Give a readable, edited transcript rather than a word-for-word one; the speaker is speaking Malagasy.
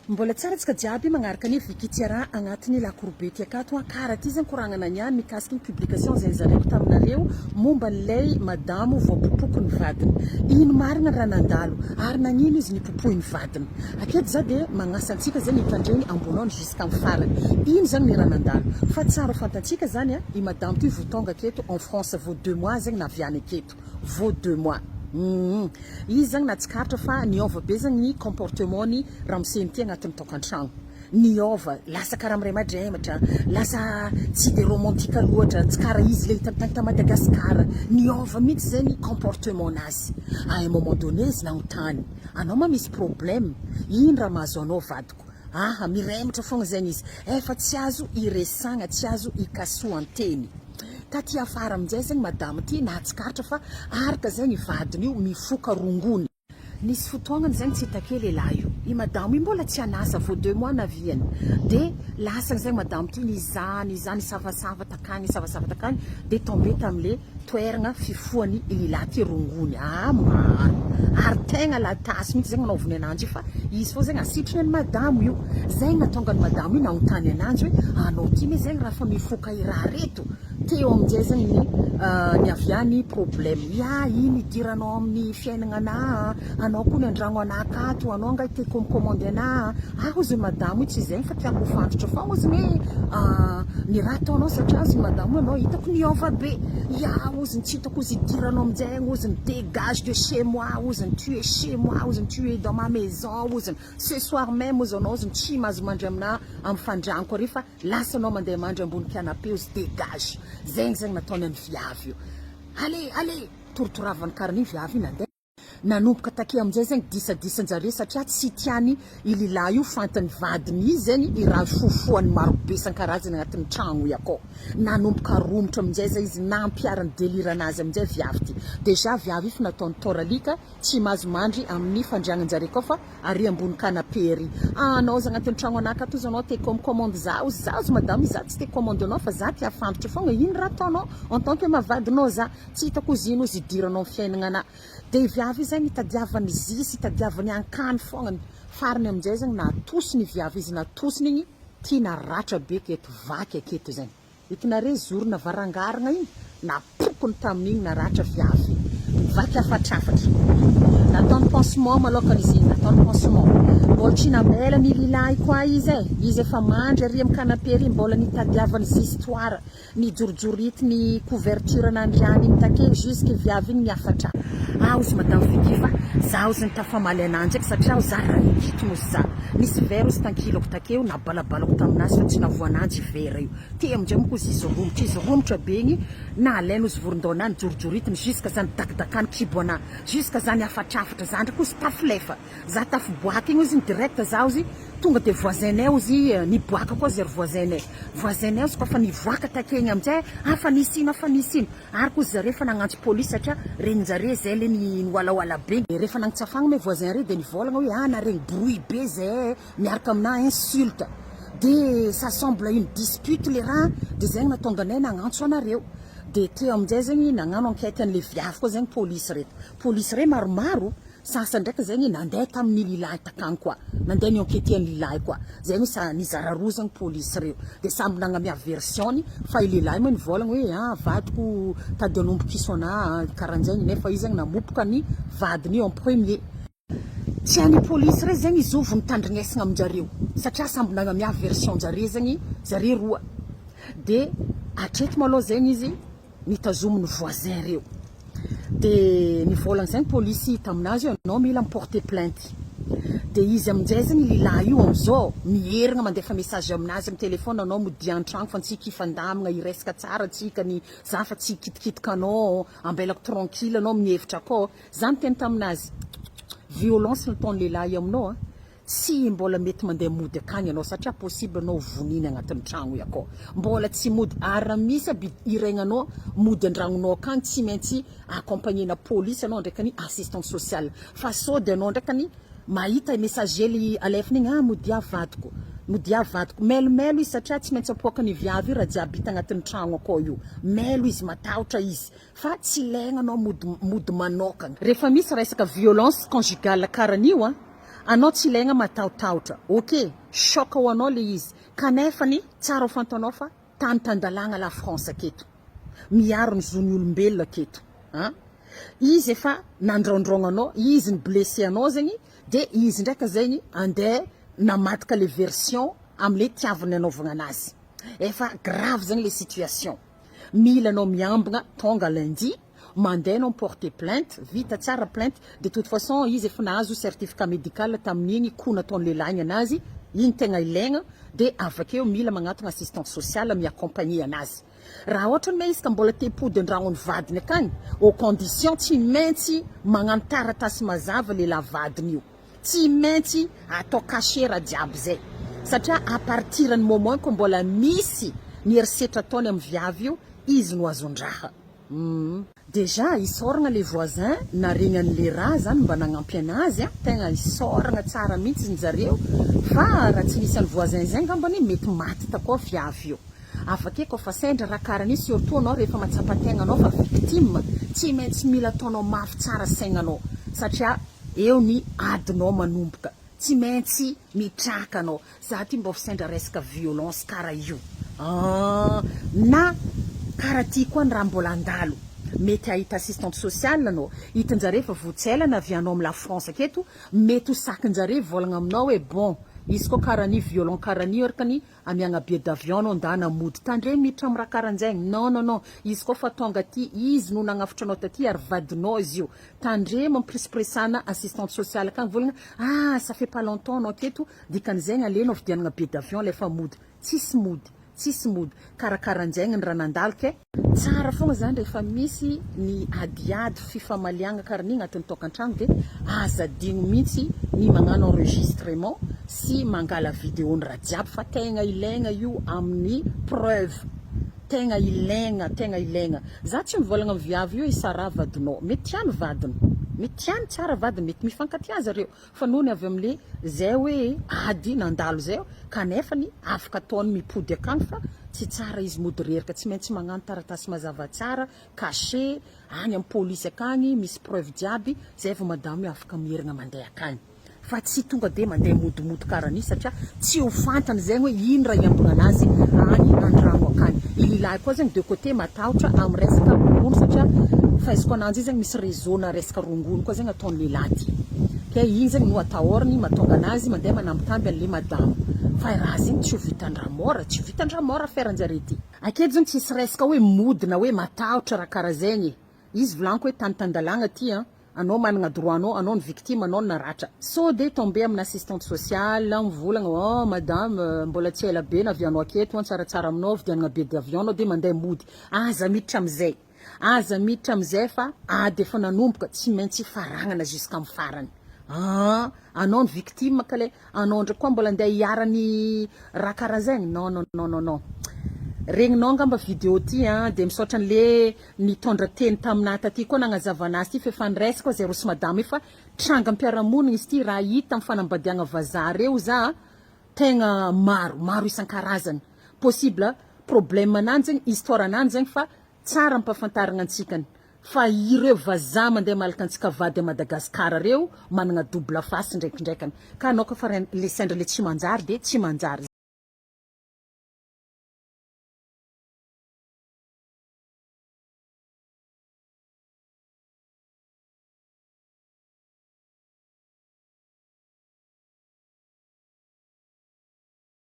Mbola tsara tsika jiaby magnaraka ny vikitiara agnatin'ny lakorobety akato karaha ty zany koragnana niany mikasiky ny publication zay zareko taminareo momba an'ilay madamo voapopoko ny vadiny. Ino marina raha nandalo ary nagnino izy nipopohy ny vadiny. Aketo za dia magnasa antsika zay mitandreny ambonao ny jusqu'à amin'ny farany. Ino zany ny raha nandalo. Fa tsara fantatsika zany i madamo ty votonga aketo en France vaut 2 mois zany naviany aketo. Vaut 2 mois. Izy zany natsikaritra fa niova be zany ny comportement-ny ramoseny ty agnatin'ny tokantrano. Niova, lasa karaha miremadrematra, lasa tsy de romantika loatra, tsy karaha izy le hitantany ta Madagasikara. Niova mihitsy zay ny comportement nazy. À un moment donné izy nanontany, anao ma misy problème? Ino raha mahazo anao vadiko? Mirematra fogna zany izy. Efa tsy azo iresagna, tsy azo ikasoanteny. Taty afara amin'izay zany madamo ty nahatsikaritra fa araka zay ny vadiny io mifoka rongony. Nisy fotoagnany zany tsy hitake lehilahy io. I madamo io mbola tsy anasa vaut 2 mois naviany. De lasa zay madamo ty nizany savasava takany de tombé tam'le toeragna fifohany lehilahy ty rongony. Maro. Ary tegna latasy mihitsy zany anaovany ananjy fa izy fô zany asitriny ny madamo io. Zay natonga ny madamo io nanontany ananjy hoe anao ty me zany raha fa mifoka i raha reto. Teo amin'izay zany ny aviany problème. Ino idiranao amin'ny fiainagna anah? Anao koa ny andragno anah akato, anao nga te commande anah. Ozy madamo tsy zay fa tiako fantotra fa ozy ny raha ataonao satria ozy madamo anao hitako niova be. Ozy tsy hitako ozy idiranao amin'izay, ozy dégage de chez moi, ozy tu es chez moi, ozy tu es dans ma maison, ozy ce soir même ozy anao ozy tsy mahazo mandry aminah amin'ny fandragnoko ary fa lasa anao mandeha mandry ambony canapé ozy dégage. Zay zany nataony ny viavy io. Allez, tortoravany karaha ny viavy io nandeha. Nanomboka take amin'izay zany disadisanjare satria tsy tiany i lehilahy io fantany vadiny izy zany i raha fofoany maro be isan-karazany agnatin'ny tragno io akao. Nanomboka romotra amin'izay zay izy nampiarany délire anazy amin'izay viavy ty. Déjà viavy io fa nataony toralika tsy mahazo mandry amin'ny fandriagnanjare koa fa ary ambony canapé ary. Anao za agnatin'ny tragno anah akato ozy anao te commande za ozy madame za tsy te commande anao fa za te afantotra fogna ino raha ataonao en tant que mavadinao za tsy hitako ozy ino ozy idiranao amin'ny fiainagna anah. De viavy zany tadiavany zisy, tadiavany ankany fogna. Farany amin'izay zany natosiny viavy izy natosiny igny tia ratra be aketo vaky aketo zany. Hitanareo zorona varangaragna igny napokony tamin'igny naratra viavy. Vaky afatrafatra. Nataony pansement malokany izy igny, nataony pansement. Mbola tsy nambela ny lehilahy koa izy izy efa mandry ary amin'ny canapé ary mbola nitadiavany histoire, nijorojority ny couverture nandriany igny take jusque viavy igny niafatra. Ozy madame Vicky fa za ozy nitafamaly ananjy eky satria za raha nikito mozy za. Nisy vera ozy tankilako takeo nabalabalako taminazy fa tsy navoananjy vera io. Te amin'izay monko ozy izy romotra be igny nalainy ozy vorondohanany jorijoritiny jusqu'à zany dakidakany kiboana jusqu'à zany afatrafatra za ndraiky ozy tafilefa. Za tafiboaka igny ozy direct za ozy tonga de voisinay ozy niboaka koa zay voisinay. Voisinay ozy koa fa nivoaka take igny amin'izay fa nisy ino ary koa zare fa nagnantso police satria reninjare zay le ny walawala be. Rehefa nagnitsafagna me voisin re de nivolagna hoe naregny bruit be zay miaraka amina insulte. De ça semble une dispute le raha de zay natonga anay nagnantso anareo. De teo amin'izay zany nagnano enquête an'le viavy koa zany police reto. Police re maromaro sasany ndraiky zany nandeha tamin'ny lehilahy takany koa. Nandeha ni-enquêter ny lehilahy koa. Zay hoe nizara roa zany police reo. De samby nagnamia version fa i lehilahy moa nivolagna hoe vadiko tady hanomboka iso anah karahan'izay nefa izy zany namopoka ny vadiny io en premier. Tiany police re zany izovo nitandrignesagna aminjareo satria samby nagnamia version jare zany zare roa. De atreto malôha zany izy nitazominy voisin reo. De nivolagna zany police taminazy anao mila porter plainte. De izy amin'izay zany lehilahy io am'izao mierigna mandefa message aminazy amin'ny telefona anao mody an-tragno fa tsy kifandamagna iresaka tsara tsika ny za fa tsy kitikitika anao ambelako tranquille anao mihevitra akao. Za miteny taminazy violence nataony lehilahy aminao tsy mbola mety mandeha mody akany anao satria possible anao voniny agnatin'ny tragno io akao. Mbola tsy mody ara misy iragnanao mody andragnonao akany tsy maintsy accompagnena police anao ndraikany assistante sociale. Fa sody anao ndraikany mahita messageely alefany igny mody avadiko. Mody avadiko melomelo izy satria tsy maintsy apoaka ny viavy io raha jiaby hita agnatin'ny tragno akao io. Melo izy matahotra izy fa tsy ilaigna anao mody manokagna. Rehefa misy resaka violence conjugale karahan'io anao tsy ilaigna matahotahotra, ok, choc ho anao le izy, kanefany tsara ho fantanao fa tany tandalagna la France aketo, miaro ny zon'ny olombelona aketo, izy efa nandraondraogna anao, izy ny blessé anao zegny, de izy ndraika zegny andeha namataka le version am'le tiavany anaovagna anazy, efa grave zegny le situation, mila anao miambagna tonga lundi, mandeha anao porter plainte, vita tsara plainte, de toute façon izy efa nahazo certificat médical tamin'igny koa nataon'le lahigny anazy, igny tegna ilaigna, de avakeo mila magnatona assistante sociale mi-accompagner anazy. Raha ohatra hoe izy ka mbola te-pody andragnony vadiny akagny, au condition tsy maintsy magnano taratasy mazava le la vadiny io, tsy maintsy atao cachet raha jiaby zay, satria à partir ny moment ko mbola misy ny herisetra ataony amin'ny viavy io, izy no azon-draha. Déjà isoragna le voisin naregnan'le raha zany mba nagnampy anazy, tegna isoragna tsara mihitsy zareo, fa raha tsy nisy any voisin zay ngambany mety maty takao viavy io. Avake ko fa sendra raha karaha nisy surtout anao rehefa matsapa-tegna anao fa victime, tsy maintsy mila ataonao mafy tsara saignanao, satria eo ny adinao manomboka, tsy maintsy mitraka anao, za ty mba sendra resaka violence karaha io, na karaha ty koa ny raha mbola andalo, mety ahita assistante sociale anao, hitanjare fa votselana avianao amin'ny la France aketo, mety ho sakinjare volagna aminao hoe bon, izy ko karaha ny violent karaha ny arkany amiagna billet d'avion anao ndana mody tandre miditra amin'ny raha karahan'zegny, non, izy ko fa tonga ty, izy no nagnafitra anao taty ary vadinao izy io, tandre mampirespresana assistante sociale akagny volagna, ça fait pas longtemps anao aketo, dikan'zegny alenao vidianagna billet d'avion lefa mody, tsisy mody, karakaran'zegny ny raha nandalo ke tsara fogna zany rehefa misy ny adiady fifamaliagna karaha ny agnatin'ny tokantrano, de azadigno mihitsy ny magnano enregistrement sy mangala vidéo ny raha jiaby, fa tegna ilaigna io amin'ny preuve, tegna ilaigna. Za tsy mivolagna amin'ny viavy io isara vadinao, mety tiany vadiny, mety tiany tsara vadiny, mety mifankatia zareo, fa noho ny avy am'le zay hoe ady nandalo zay, kanefany afaka ataony mipody akagny, fa tsy tsara izy mody reraka, tsy maintsy magnano taratasy mazava tsara, cachet agny amin'ny polisy akagny, misy preuve jiaby, zay vao madamo io afaka mierigna mandeha akagny, fa tsy tonga de mandeha modimody karaha ny, satria tsy ho fantany zegny hoe ino raha iambagna anazy agny andragno akagny. Ililahy koa zegny de côté matahotra amin'ny resaka rongono, satria fahaizako ananjy io zegny misy réseau na resaka rongono koa zegny ataon'ny lehilahy ty, ke igny zegny no atahorany mahatonga anazy mandeha manambitamby an'le madamo, fa raha zegny tsy ho vitandramora feranjare ty. Aketo zegny tsisy resaka hoe mody na hoe matahotra raha karaha zegny, izy volaniko hoe tany-tandalagna ty anao managna droit anao ny victime, anao naratra, so de tombe amin'ny assistante sociale mivolagna, madame mbola tsy ela be navianao aketo, tsaratsara aminao vidianagna billet d'avion anao de mandeha mody, aza miditra amizay fa ady efa nanomboka, tsy maintsy faragnana jusqu'amin'ny farany. Anao ny victime kale, anao ndraiky koa mbola andeha hiarany raha karaha zegny, non. Regninao ngamba vidéo ty de misaotra an'le nitondra teny taminahy taty koa nagnazava anazy ty, fa efa niresaka koa zero sy madamo fa tranga ampiaramonigny izy ty, raha hita amin'ny fanambadiagna vazaha reo za tegna maro isan-karazany, possible problème ananjy zegny, histoire ananjy zegny, fa tsara ampafantaragna antsikany fa ireo vazaha mandeha malaka antsika vady a Madagasikara reo managna double face ndraikindraikany, ka anao ko fa le sendra le tsy manjary de tsy manjary.